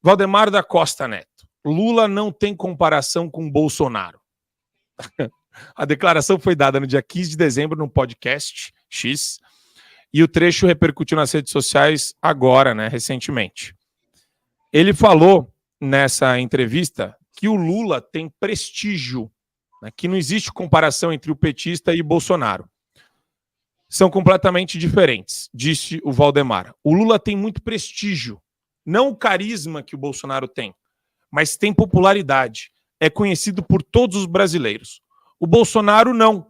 Valdemar da Costa Neto. Lula não tem comparação com Bolsonaro. A declaração foi dada no dia 15 de dezembro no podcast X e o trecho repercutiu nas redes sociais agora, recentemente. Ele falou nessa entrevista que o Lula tem prestígio, que não existe comparação entre o petista e Bolsonaro. São completamente diferentes, disse o Valdemar. O Lula tem muito prestígio, não o carisma que o Bolsonaro tem, mas tem popularidade. É conhecido por todos os brasileiros. O Bolsonaro não,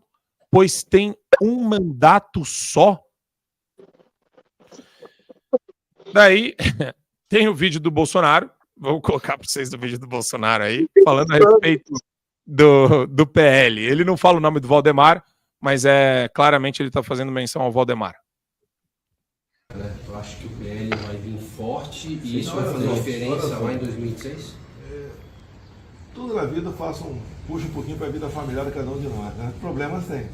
pois tem um mandato só. Daí, tem o vídeo do Bolsonaro, vou colocar para vocês o vídeo do Bolsonaro aí, falando a respeito do PL. Ele não fala o nome do Valdemar, mas claramente ele está fazendo menção ao Valdemar. Eu acho que o PL vai vir forte e isso vai fazer diferença lá em 2006? Tudo na vida puxa um pouquinho para a vida familiar de cada um de nós, Problemas tem.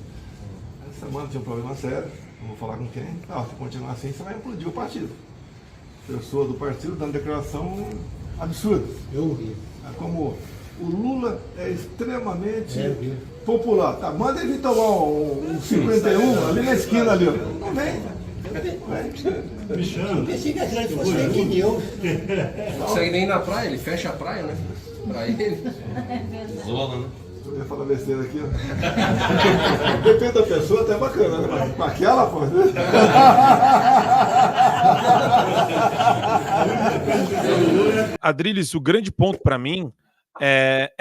Essa semana tinha um problema sério, não vou falar com quem. Se continuar assim, você vai implodir o partido. Pessoa do partido dando declaração absurda. Eu vi. Como o Lula é extremamente popular. Manda ele tomar um 51 ali na esquina ali. Não vem. Me chama. Pensei que atrás fosse fake news. Não consegue nem ir na praia, ele fecha a praia, Pra ele. Zona, né? Eu ia falar besteira aqui, Depende da pessoa, até bacana, Mas aquela, pô. Adriles, o grande ponto para mim é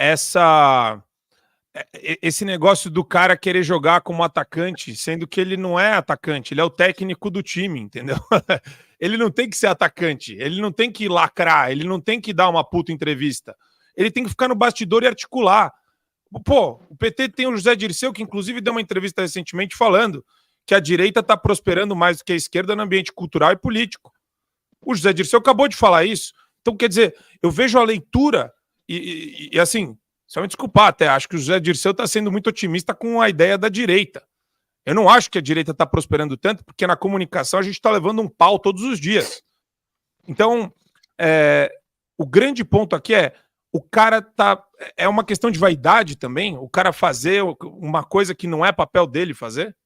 esse negócio do cara querer jogar como atacante, sendo que ele não é atacante, ele é o técnico do time, entendeu? Ele não tem que ser atacante, ele não tem que lacrar, ele não tem que dar uma puta entrevista. Ele tem que ficar no bastidor e articular. Pô, o PT tem o José Dirceu, que inclusive deu uma entrevista recentemente falando que a direita está prosperando mais do que a esquerda no ambiente cultural e político. O José Dirceu acabou de falar isso. Então, quer dizer, eu vejo a leitura e assim, só me desculpar até, acho que o José Dirceu está sendo muito otimista com a ideia da direita. Eu não acho que a direita está prosperando tanto, porque na comunicação a gente está levando um pau todos os dias. Então, o grande ponto aqui o cara é uma questão de vaidade também? O cara fazer uma coisa que não é papel dele fazer?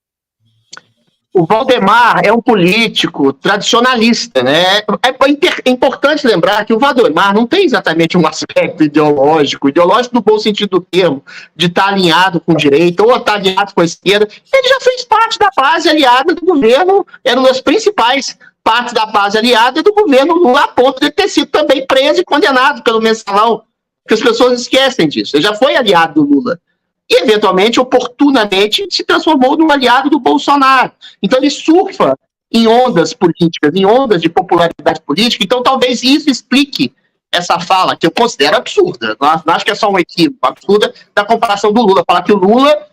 O Valdemar é um político tradicionalista, É importante lembrar que o Valdemar não tem exatamente um aspecto ideológico no bom sentido do termo, de estar alinhado com a direita ou estar alinhado com a esquerda. Ele já fez parte da base aliada do governo, era uma das principais partes da base aliada do governo Lula, a ponto de ter sido também preso e condenado pelo Mensalão, porque as pessoas esquecem disso. Ele já foi aliado do Lula. E, eventualmente, oportunamente, se transformou num aliado do Bolsonaro. Então, ele surfa em ondas políticas, em ondas de popularidade política. Então, talvez isso explique essa fala, que eu considero absurda. Não acho que é só um equívoco absurda da comparação do Lula. Falar que o Lula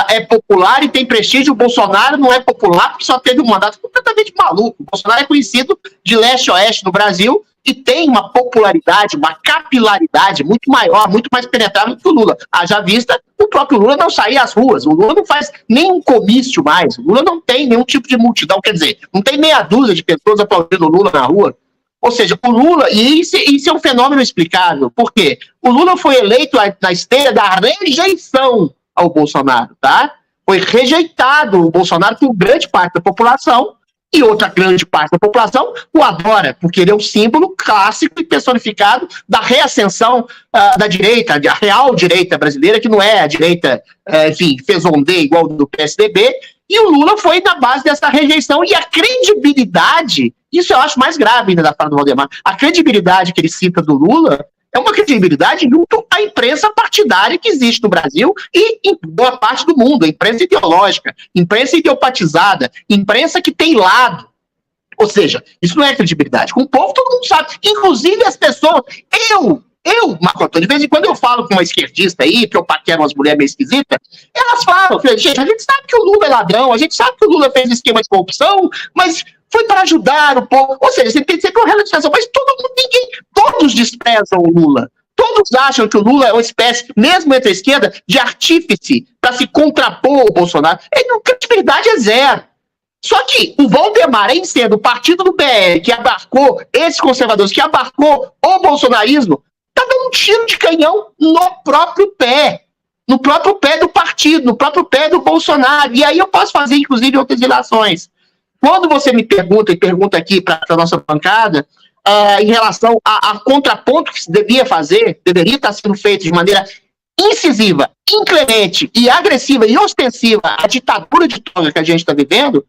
é popular e tem prestígio, o Bolsonaro não é popular porque só teve um mandato completamente maluco. O Bolsonaro é conhecido de leste a oeste no Brasil e tem uma popularidade, uma capilaridade muito maior, muito mais penetrável do que o Lula. Haja vista, o próprio Lula não sair às ruas, o Lula não faz nenhum comício mais, o Lula não tem nenhum tipo de multidão, quer dizer, não tem meia dúzia de pessoas aplaudindo o Lula na rua. Ou seja, o Lula, e isso é um fenômeno explicável, por quê? O Lula foi eleito na esteira da rejeição ao Bolsonaro, Foi rejeitado o Bolsonaro por grande parte da população, e outra grande parte da população o adora, porque ele é um símbolo clássico e personificado da reascensão da direita, da real direita brasileira, que não é a direita, fezondê igual do PSDB, e o Lula foi na base dessa rejeição, e a credibilidade, isso eu acho mais grave ainda da fala do Valdemar, a credibilidade que ele cita do Lula é uma credibilidade junto à imprensa partidária que existe no Brasil e em boa parte do mundo, a imprensa ideológica, imprensa ideopatizada, imprensa que tem lado. Ou seja, isso não é credibilidade. Com o povo todo mundo sabe. Inclusive as pessoas... Marco Antônio, de vez em quando eu falo com uma esquerdista aí, que eu paquero umas mulheres meio esquisitas, elas falam, gente, a gente sabe que o Lula é ladrão, a gente sabe que o Lula fez esquema de corrupção, mas foi para ajudar o povo. Ou seja, você tem sempre uma relativização, mas todos desprezam o Lula. Todos acham que o Lula é uma espécie, mesmo entre a esquerda, de artífice para se contrapor ao Bolsonaro. A credibilidade é zero. Só que o Valdemar, em sendo o partido do PL que abarcou esses conservadores, que abarcou o bolsonarismo, tá dando um tiro de canhão no próprio pé do partido, no próprio pé do Bolsonaro. E aí eu posso fazer, inclusive, outras ilações. Quando você me pergunta, e pergunta aqui para a nossa bancada, em relação a contraponto que se deveria estar sendo feito de maneira incisiva, inclemente e agressiva e ostensiva à ditadura de toga que a gente está vivendo,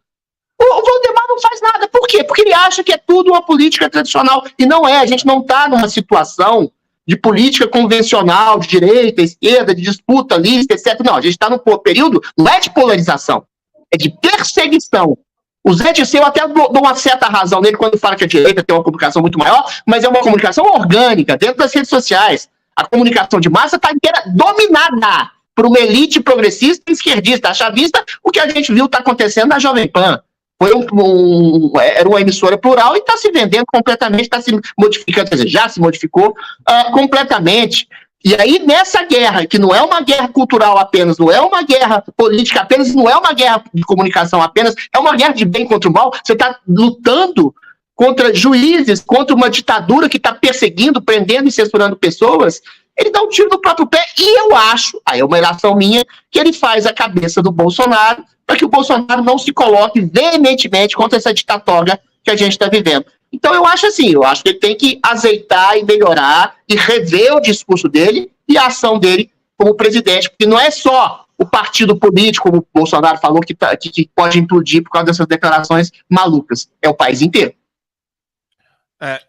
o Valdemar não faz nada. Por quê? Porque ele acha que é tudo uma política tradicional. E não é. A gente não está numa situação de política convencional, de direita, esquerda, de disputa, lista, etc. Não, a gente está num período, não é de polarização, é de perseguição. O Zé Dirceu até dou uma certa razão nele quando fala que a direita tem uma comunicação muito maior, mas é uma comunicação orgânica, dentro das redes sociais. A comunicação de massa está inteira dominada por uma elite progressista e esquerdista, chavista, o que a gente viu está acontecendo na Jovem Pan. Era uma emissora plural e está se vendendo completamente, está se modificando, quer dizer, já se modificou completamente. E aí, nessa guerra, que não é uma guerra cultural apenas, não é uma guerra política apenas, não é uma guerra de comunicação apenas, é uma guerra de bem contra o mal, você está lutando contra juízes, contra uma ditadura que está perseguindo, prendendo e censurando pessoas, ele dá um tiro no próprio pé, e eu acho, aí é uma ilação minha, que ele faz a cabeça do Bolsonaro para que o Bolsonaro não se coloque veementemente contra essa ditatória que a gente está vivendo. Então eu acho assim, eu acho que ele tem que azeitar e melhorar e rever o discurso dele e a ação dele como presidente, porque não é só o partido político, como o Bolsonaro falou, que pode implodir por causa dessas declarações malucas, é o país inteiro.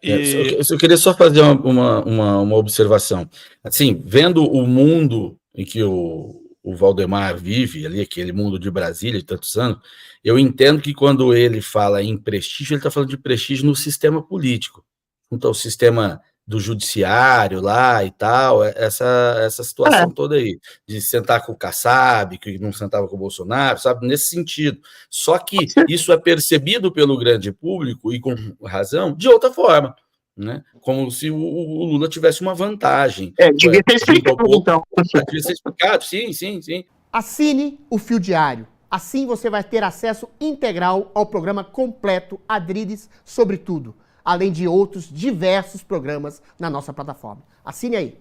Eu queria só fazer uma observação. Assim, vendo o mundo em que o Valdemar vive, ali, aquele mundo de Brasília de tantos anos, eu entendo que quando ele fala em prestígio, ele está falando de prestígio no sistema político, junto ao sistema do judiciário lá e tal, essa situação toda aí, de sentar com o Kassab, que não sentava com o Bolsonaro, sabe, nesse sentido. Só que isso é percebido pelo grande público, e com razão, de outra forma, né? Como se o Lula tivesse uma vantagem. Devia ter explicado, então. Devia ser explicado, sim. Assine o Fio Diário. Assim você vai ter acesso integral ao programa completo Adriles sobre tudo, além de outros diversos programas na nossa plataforma. Assine aí.